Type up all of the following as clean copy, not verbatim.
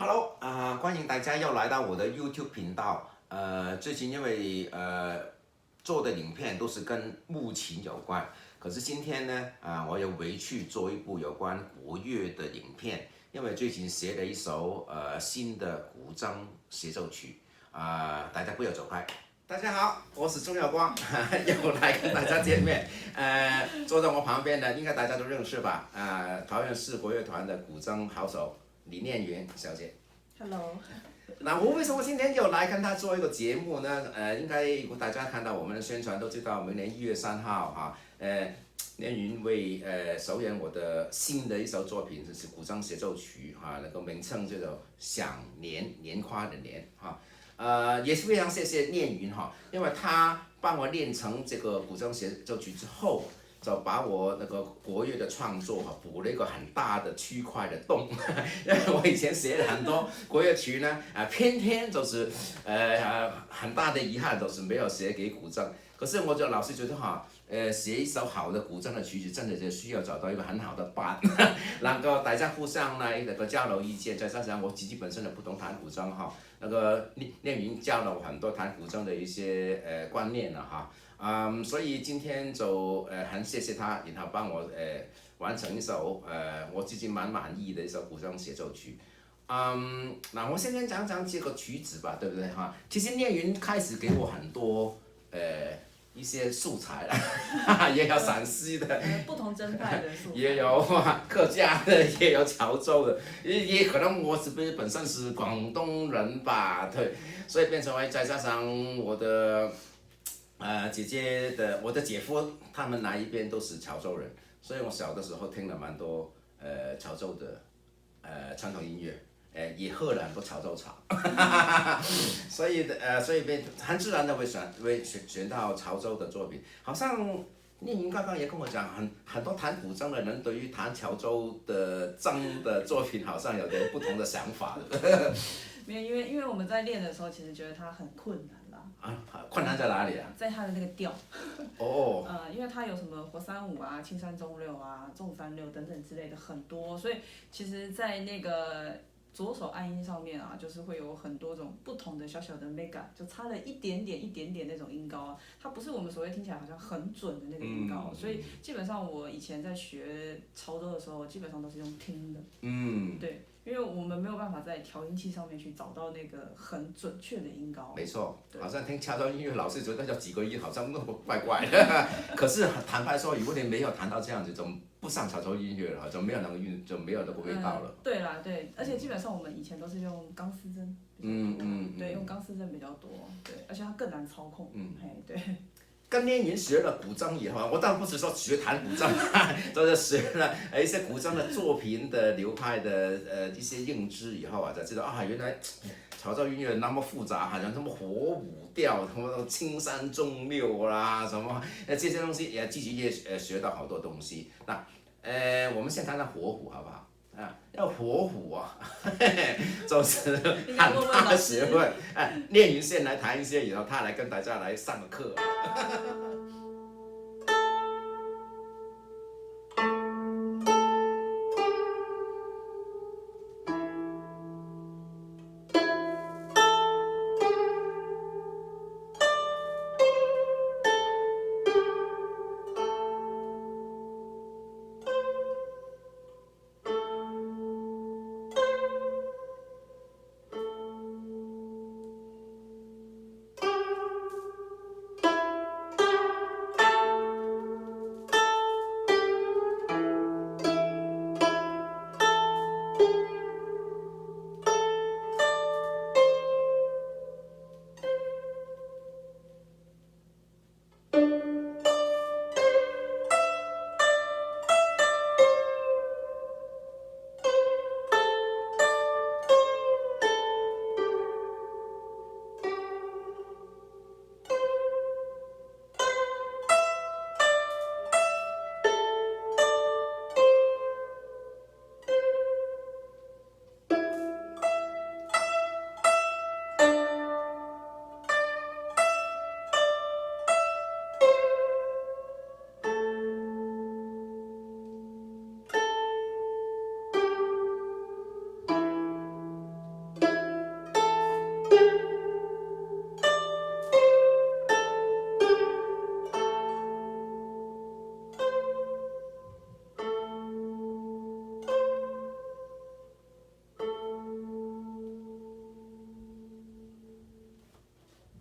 Hello 欢迎大家又来到我的 YouTube 频道。最近因为做的影片都是跟木琴有关，可是今天呢，我又回去做一部有关国乐的影片，因为最近写了一首新的古筝协奏曲，大家不要走开。大家好，我是钟耀光，又来跟大家见面。坐在我旁边的应该大家都认识吧？桃园市国乐团的古筝好手李念云小姐。Hello。那我为什么今天又来跟她做一个节目呢？应该如果大家看到我们的宣传都知道，明年1月3号哈，念云为首演我的新的一首作品，就是古筝协奏曲哈，那个名称叫做享年，年夸的年哈。也是非常谢谢念云哈，因为她帮我练成这个古筝协奏曲之后，就把我那个国乐的创作补了一个很大的区块的洞，因为我以前写了很多国乐曲呢，偏偏就是很大的遗憾就是没有写给古筝。可是我就老是觉得写一首好的古筝的曲子，真的就需要找到一个很好的伴，能够大家互相呢那个交流意见，再加上我自己本身也不懂弹古筝哈，那个念云教了我很多弹古筝的一些观念了哈。所以今天就很谢谢他，然后帮我完成一首我自己蛮满意的一首古筝协奏曲。那我先讲讲这个曲子吧，对不对哈？其实念云开始给我很多一些素材啦，也有陕西的，不同真派的素材，也有客家的，也有潮州的，也可能我是不是本身是广东人吧，对，所以变成为再加上我的。姐姐的我的姐夫他们那一边都是潮州人，所以我小的时候听了蛮多潮州的传统音乐，也喝了很多潮州茶，所以很自然的会选到潮州的作品，好像。聂云刚刚也跟我讲，很多弹古筝的人对于弹潮州的筝的作品好像有点不同的想法。没有，因为我们在练的时候，其实觉得它很困难啦。困难在哪里啊？在它的那个调。哦。因为它有什么活3/5啊、青3中6啊、重3/6等等之类的很多，所以其实，在那个左手按音上面啊，就是会有很多种不同的小小的 mega， 就差了一点点那种音高啊，它不是我们所谓听起来好像很准的那个音高，所以基本上我以前在学潮州的时候，基本上都是用听的。对。因为我们没有办法在调音器上面去找到那个很准确的音高。没错，好像听潮州音乐老是觉得要几个音，好像那么怪怪的。可是坦白说，如果你没有弹到这样子，就不上潮州音乐了，就没有那个就没有那个味道了。对啦，对，而且基本上我们以前都是用钢丝针比较多。对，用钢丝针比较多，对，而且它更难操控。对。跟念云学了古筝以后，我当然不是说学弹古筝，就是学了一些古筝的作品的流派的一些认知以后才知道原来潮州音乐那么复杂，好像什么火舞调，什么青山中六啦，什么这些东西自己也学到好多东西。那我们先谈谈火舞好不好？要火舞就是很大的学问。念云先来谈一些，以后他来跟大家来上个课。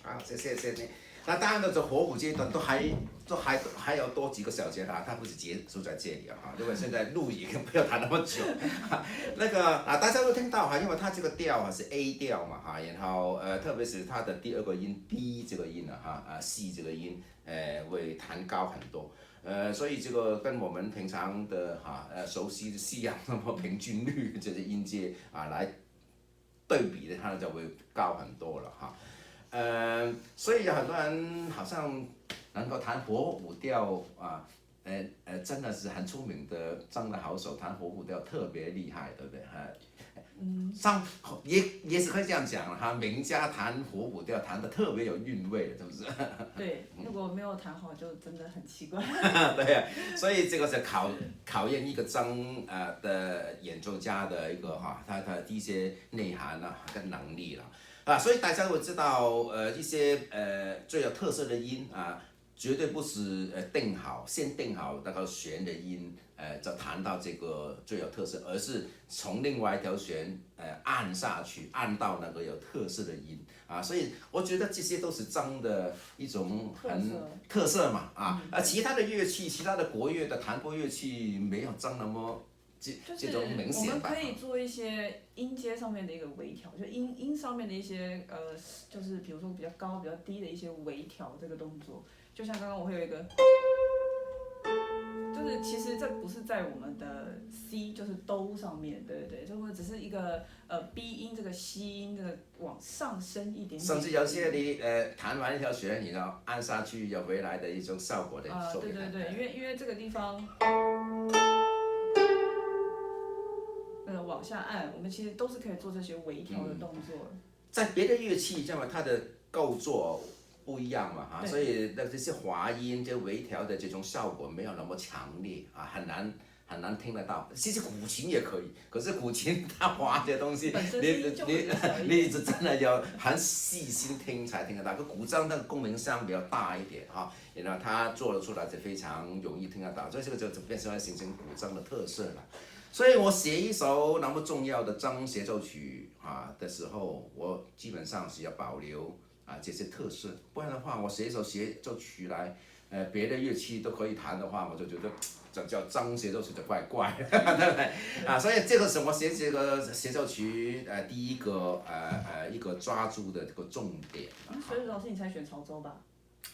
好，谢你。那当然了，这火舞阶段都还有多几个小节啦，它不是结束在这里啊，因为现在录影不要弹那么久。那个大家都听到哈，因为它这个调啊是 A 调嘛哈，然后特别是它的第二个音 B 这个音C 这个音会弹高很多。所以这个跟我们平常的熟悉的西洋那么平均律这些音阶来对比的，它就会高很多了哈。所以有很多人好像能够弹火舞调真的是很出名的，真的好手弹火舞调特别厉害，对不对？也是可以这样讲哈，名家弹火舞调弹的特别有韵味，是不是？对，如果没有弹好，就真的很奇怪。对呀，所以这个是考验一个的演奏家的一个他的一些内涵跟能力了。所以大家会知道，一些最有特色的音绝对不是先定好那个弦的音，就弹到这个最有特色，而是从另外一条弦按下去，按到那个有特色的音所以我觉得这些都是筝的一种特色嘛其他的乐器，其他的国乐的弹拨乐器没有筝那么。这种明显吧。我们可以做一些音阶上面的一个微调，就音上面的一些就是比如说比较高、比较低的一些微调这个动作。就像刚刚我会有一个，就是其实这不是在我们的 C 就是哆上面，对，就会只是一个B 音这个吸音这个往上升一点点。甚至有些你弹完一条弦，然后按下去有回来的一种效果的。对，因为这个地方。往下按，我们其实都是可以做这些微调的动作。在别的乐器，因为它的构作不一样嘛所以这些滑音、这微调的这种效果没有那么强烈很难听得到。其实古琴也可以，可是古琴它滑这些东西，你真的要很细心听才听得到。可古筝那个共鸣箱比较大一点然后它做了出来就非常容易听得到，所以这个就变成形成古筝的特色了。所以我写一首那么重要的筝协奏曲的时候，我基本上是要保留这些特色，不然的话，我写一首协奏曲来，别的乐器都可以弹的话，我就觉得这叫筝协奏曲就怪怪，对不对？所以这个是我写这个协奏曲第一个一个抓住的这个重点。所以老师你才选潮州吧？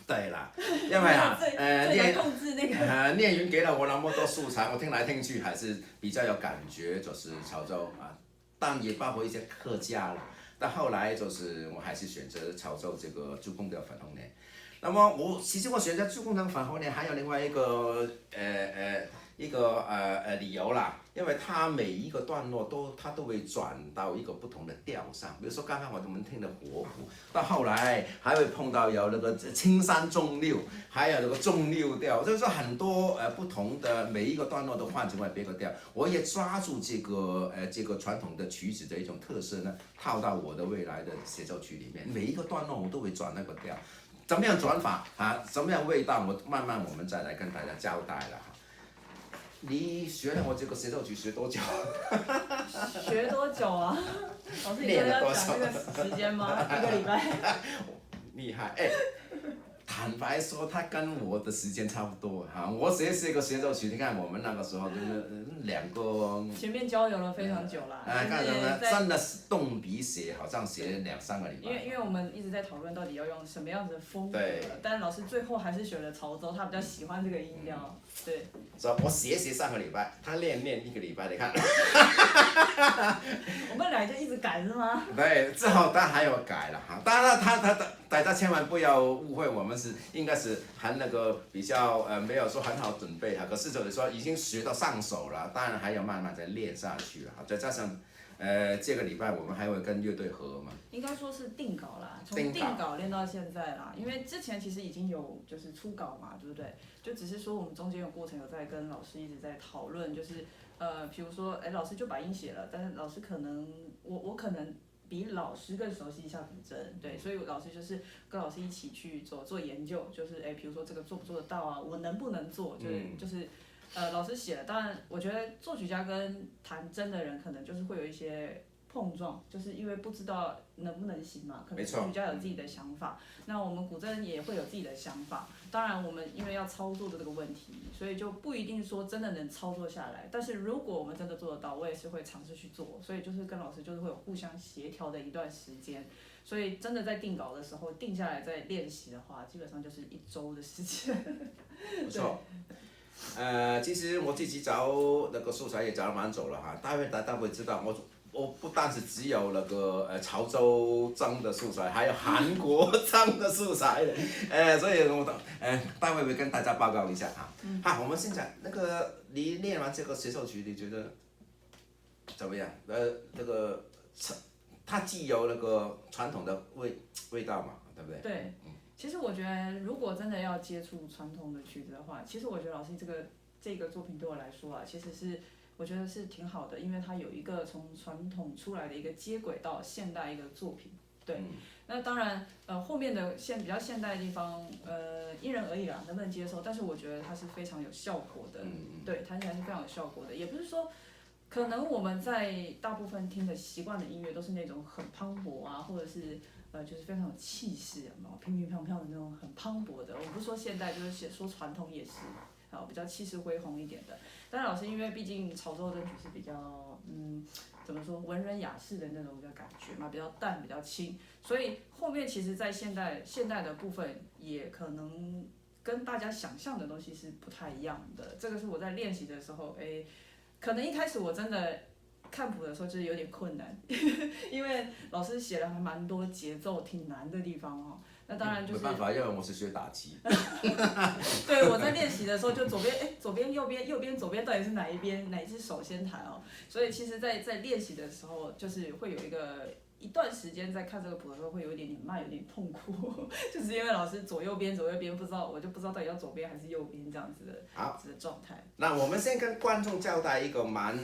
对啦，因为控制那个聂云给了我那么多素材，我听来听去还是比较有感觉，就是潮州但也包括一些客家了。但后来就是我还是选择潮州这个朱公调粉红莲。那么其实我选择朱公调粉红莲还有另外一个理由啦，因为它每一个段落它都会转到一个不同的调上，比如说刚刚我们听的火舞，到后来还会碰到有那个青山中六，还有那个中六调，就是说很多不同的每一个段落都换成别个调，我也抓住这个传统的曲子的一种特色呢，套到我的未来的协奏曲里面，每一个段落我都会转那个调，怎么样转法怎么样味道，我们再来跟大家交代了。你学了我这个协奏曲学多久？学多久啊？老师，你真的要讲这个时间吗？1个礼拜。厉害坦白说，他跟我的时间差不多我学这个协奏曲，你看我们那个时候就是2个。前面交流了非常久啦。真的是动笔写，好像写2-3个礼拜。因为我们一直在讨论到底要用什么样子的风格，但老师最后还是选了潮州，他比较喜欢这个音调。对。我写3个礼拜，他练1个礼拜，你看。我们俩就一直改是吗？对，之后他还有改了当然大家千万不要误会，我们应该是还那个比较没有说很好准备可是就是说已经学到上手了，当然还要慢慢再练下去了再加上这个礼拜我们还会跟乐队合嘛。应该说是定稿啦，从定稿练到现在啦，因为之前其实已经有就是初稿嘛，对不对？就只是说我们中间有过程有在跟老师一直在讨论，就是比如说老师就把音写了，但是老师可能我可能比老师更熟悉一下古筝，对，所以老师就是跟老师一起去做研究，就是比如说这个做不做得到啊，我能不能做，就是老师写了，当然我觉得作曲家跟弹筝的人可能就是会有一些碰撞，就是因为不知道能不能行嘛，可能作曲家有自己的想法，那我们古筝也会有自己的想法。当然，我们因为要操作的这个问题，所以就不一定说真的能操作下来。但是如果我们真的做得到，我也是会尝试去做。所以就是跟老师就是会有互相协调的一段时间。所以真的在定稿的时候定下来再练习的话，基本上就是1周的时间。不错。其实我自己找那个素材也找了蛮久了哈，大家会知道我不但是只有那个潮州筝的素材，还有韩国筝的素材所以待会会跟大家报告一下哈。好，我们现在那个你练完这个协奏曲，你觉得怎么样？这个它既有那个传统的味道嘛，对不对？对。其实我觉得，如果真的要接触传统的曲子的话，其实我觉得老师这个作品对我来说啊，其实是我觉得是挺好的，因为它有一个从传统出来的一个接轨到现代一个作品。对，那当然后面的比较现代的地方，因人而异啦，能不能接受？但是我觉得它是非常有效果的，对，弹起来是非常有效果的，也不是说。可能我们在大部分听的习惯的音乐都是那种很磅礴啊，或者是就是非常有气势，有没有乒乒乓乓的那种很磅礴的。我不是说现代，就是说传统也是，比较气势恢宏一点的。但是老师因为毕竟潮州的曲是比较怎么说文人雅士的那种感觉嘛，比较淡比较轻，所以后面其实在现代的部分也可能跟大家想象的东西是不太一样的。这个是我在练习的时候可能一开始我真的看谱的时候就是有点困难，因为老师写了还蛮多节奏挺难的地方哦。那当然就是没办法，因为我是学打击。对，我在练习的时候就左边右边左边到底是哪一只手先弹哦。所以其实在练习的时候，就是会有一段时间在看这个谱的时候会有一点慢，有点痛苦，就是因为老师左右边不知道，我就不知道到底要左边还是右边这样子的状态。那我们先跟观众交代一个蛮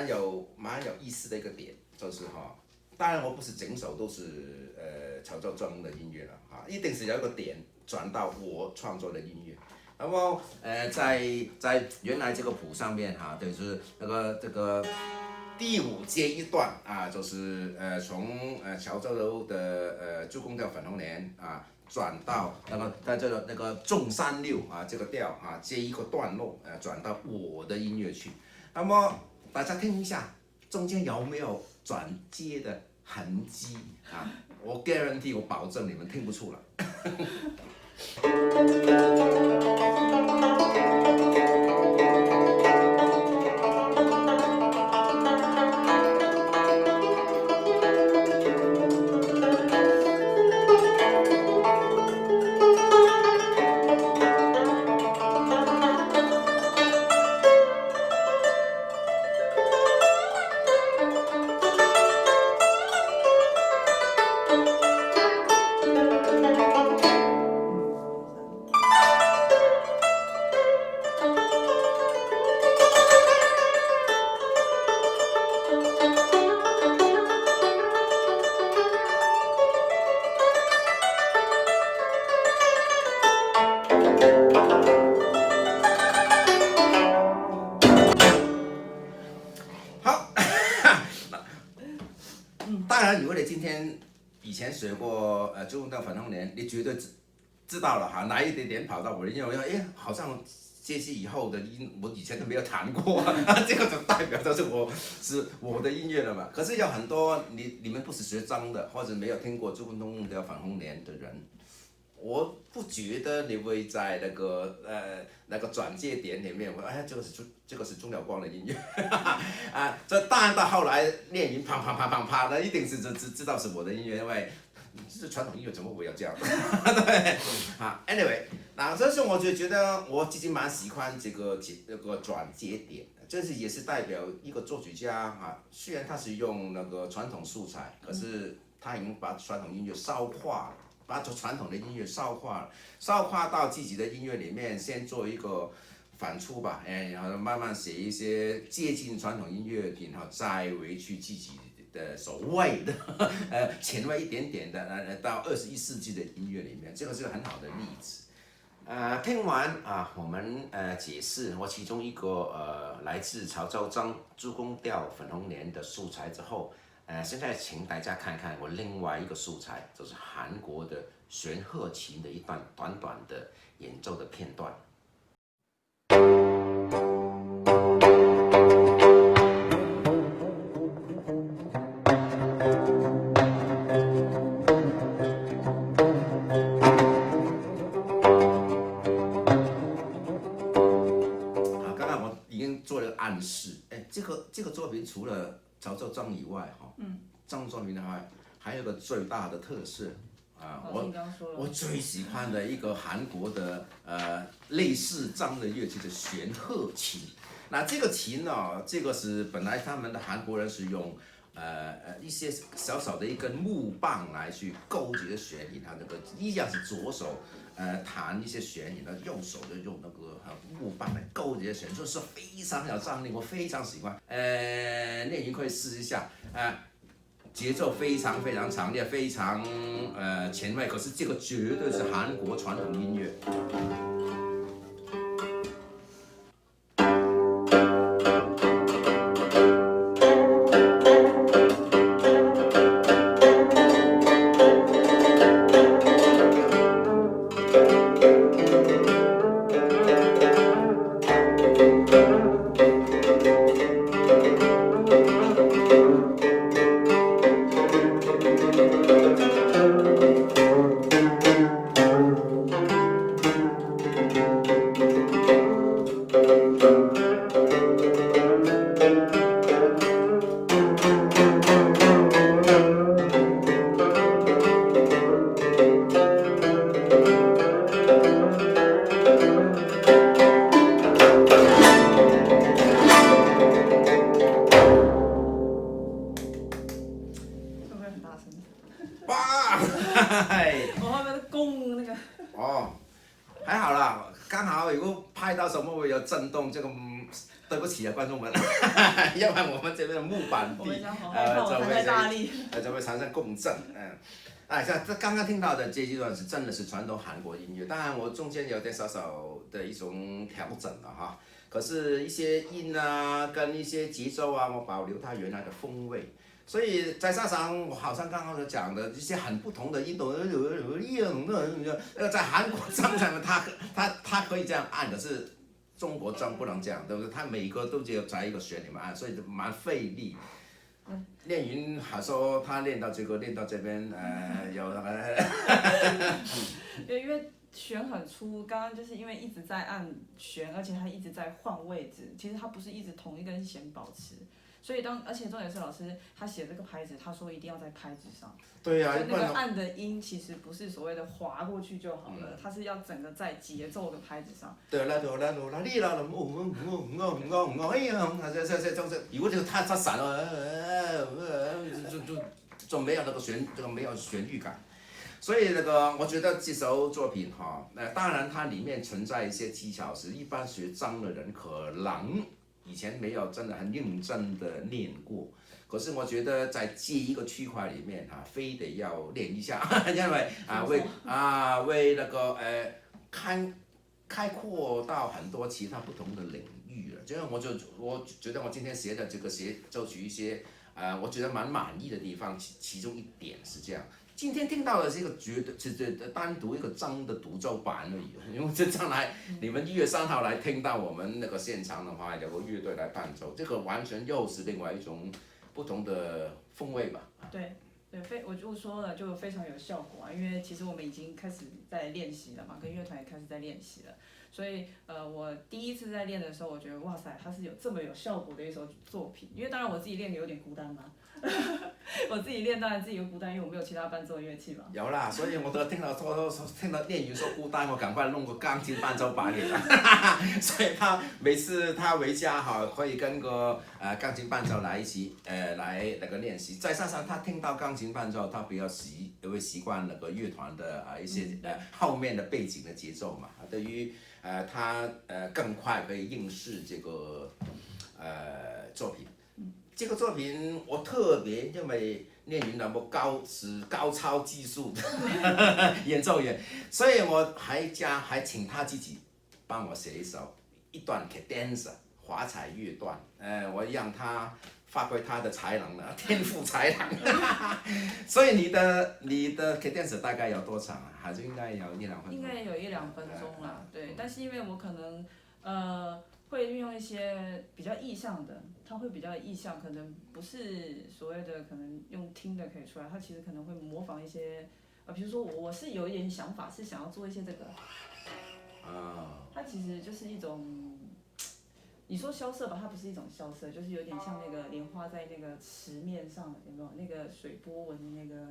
有意思的一个点，就是当然我不是整首都是潮州筝的音乐了一定是有一个点转到我创作的音乐。那么在原来这个谱上面就是这个。第5节一段就是从潮州楼的朱公调粉红莲转到在这个那个重3六这个调接一个段落转到我的音乐去。那么大家听一下，中间有没有转接的痕迹我 guarantee 我保证你们听不出来。以前学过朱公调粉红莲，你绝对知道了哪一点跑到我的音乐，好像这些以后的音我以前都没有弹过这个就代表就是我的音乐了嘛。可是有很多你们不是学筝的，或者没有听过朱公调粉红莲的人，我不觉得你会在那个转接点里面，这个是钟了光的音乐这当然到后来练音啪，那一定是知道是我的音乐，因为这传统音乐怎么会有这样对anyway， 那这是我就觉得我自己蛮喜欢这个转接点，这是也是代表一个作曲家虽然他是用那个传统素材，可是他已经把传统音乐烧化了。把传统的音乐烧化到自己的音乐里面，先做一个反刍吧，然后慢慢写一些接近传统音乐，然后再回去自己的所谓的前卫一点点的到21世纪的音乐里面，这个是很好的例子。听完我们解释我其中一个来自潮州张朱公调粉红莲的素材之后，现在请大家看看我另外一个素材，就是韩国的玄鹤琴的一段短短的演奏的片段。暗示，这个作品除了潮州张以外，张作品的话，还有个最大的特色我最喜欢的一个韩国的类似张的乐器的玄鹤琴。那这个琴呢，这个是本来他们的韩国人是用一些小小的一根木棒来去勾这个弦音，它那个一样是左手。弹一些弦音，右手就用那个木棒来勾这些弦，就是非常有张力，我非常喜欢。练云可以试一下，节奏非常非常强烈，非常前卫，可是这个绝对是韩国传统音乐。我后面弓那个。还好啦，刚好如果拍到什么会有震动，这个对不起啊，观众们，因为我们这边的木板地，就会产生共振，像这刚刚听到的这一段是真的是传统韩国音乐，当然我中间有点小小的一种调整了哈，可是一些音跟一些节奏我保留它原来的风味。所以再加上我好像刚刚讲的一些很不同的音懂，在韩国张上面他可以这样按，可是中国张不能这样，对不对？他每个都只有在一个弦里面按，所以蛮费力。练云还说他练到这个练到这边有那个，因为弦很粗，刚刚就是因为一直在按弦，而且他一直在换位置，其实他不是一直同一根弦保持。所以而且重点是老师他写这个拍子，他说一定要在拍子上。对呀，那个按的音其实不是所谓的划过去就好了，它是要整个在节奏的拍子上。对啦，如果这个他散了，就没有那个这个没有旋律感。所以我觉得这首作品当然它里面存在一些技巧，是一般学张的人可能以前没有真的很认真的练过，可是我觉得在这一个区块里面非得要练一下，因为为那个开阔到很多其他不同的领域了。这样我觉得我今天写的这个协奏曲一些我觉得蛮满意的地方，其中一点是这样。今天听到的是一个绝对是单独一个张的独奏版而已，因为这将来你们1月3号来听到我们那个现场的话，有个乐队来伴奏，这个完全又是另外一种不同的风味吧。对，我就说了，就非常有效果因为其实我们已经开始在练习了嘛，跟乐团也开始在练习了，所以我第一次在练的时候，我觉得哇塞，它是有这么有效果的一首作品，因为当然我自己练的有点孤单嘛。我自己练当然自己又孤单，因为我没有其他伴奏乐器嘛。有啦，所以我都听到练云说孤单，我赶快弄个钢琴伴奏版给他。所以他每次他回家可以跟个钢琴伴奏来一起来那个练习。再加上他听到钢琴伴奏，他比较会习惯那个乐团的一些后面的背景的节奏嘛。对于他更快可以应试这个作品。这个作品我特别因为聂云那么高超技术的演奏员，所以我还请他自己帮我写一段 cadenza 华彩乐段，我让他发挥他的才能了，天赋才能。所以你的 cadenza 大概有多长啊？还是应该有1-2分钟？应该有1-2分钟啦，对。但是因为我可能会运用一些比较意象的，它会比较意象，可能不是所谓的可能用听的可以出来，它其实可能会模仿一些比如说我是有一点想法，是想要做一些这个，它其实就是一种。你说萧瑟吧，它不是一种萧瑟，就是有点像那个莲花在那个池面上，有没有那个水波纹的那个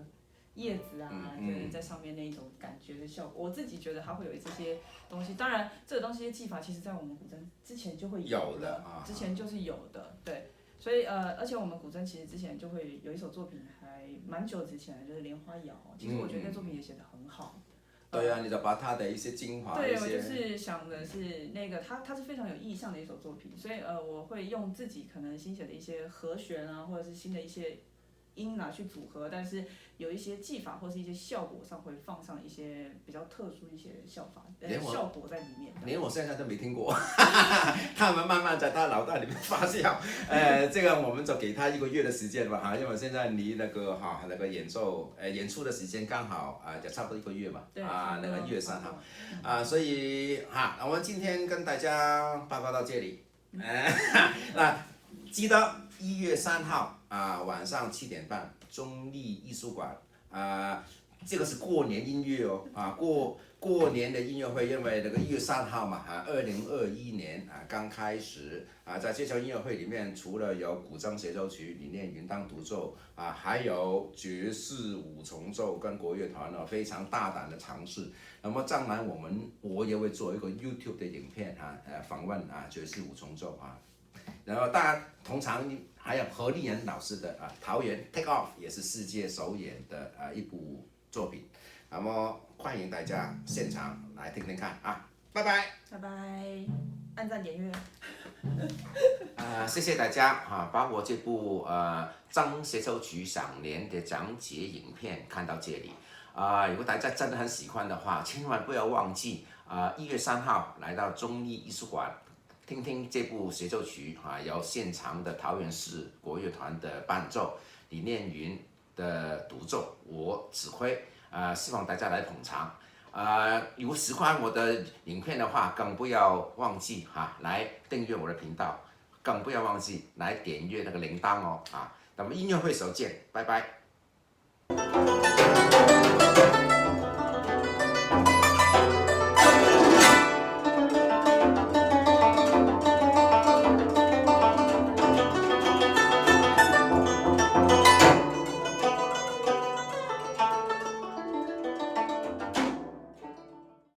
叶子啊，对，在上面那一种感觉的效果。我自己觉得它会有这些东西，当然这个东西的技法其实在我们古筝之前就会有的，之前就是有的，对。所以而且我们古筝其实之前就会有一首作品还蛮久之前，就是莲花谣，其实我觉得那作品也写得很好。对啊，你就把它的一些精华，对，我就是想的是那个，它是非常有意象的一首作品，所以我会用自己可能新写的一些和弦啊，或者是新的一些音啊去组合，但是有一些技法或是一些效果上会放上一些比较特殊一些效果在里面。连我现在都没听过，他们慢慢在他脑袋里面发酵。这个我们就给他1个月的时间吧，因为现在离那个演出的时间刚好就差不多1个月嘛，那个1月3号，所以我们今天跟大家报告到这里，那记得1月3号晚上7点半，中立艺术馆这个是过年音乐哦，过年的音乐会，因为那个1月3号嘛，2021年刚开始在这场音乐会里面，除了有古筝协奏曲李念云当独奏还有爵士五重奏跟国乐团非常大胆的尝试。那么将来我也会做一个 YouTube 的影片访问爵士五重奏然后当然通常还有何立人老师的桃园 Take Off 也是世界首演的一部作品，那么欢迎大家现场来听听看拜拜，拜拜，按赞点阅。谢谢大家把我这部张协奏曲赏联的讲解影片看到这里如果大家真的很喜欢的话，千万不要忘记1月3号来到中立艺术馆听听这部协奏曲由现场的桃园市国乐团的伴奏，李念云的独奏，我指挥希望大家来捧场如果喜欢我的影片的话，更不要忘记来订阅我的频道，更不要忘记来点阅那个铃铛哦那么音乐会首见，拜拜。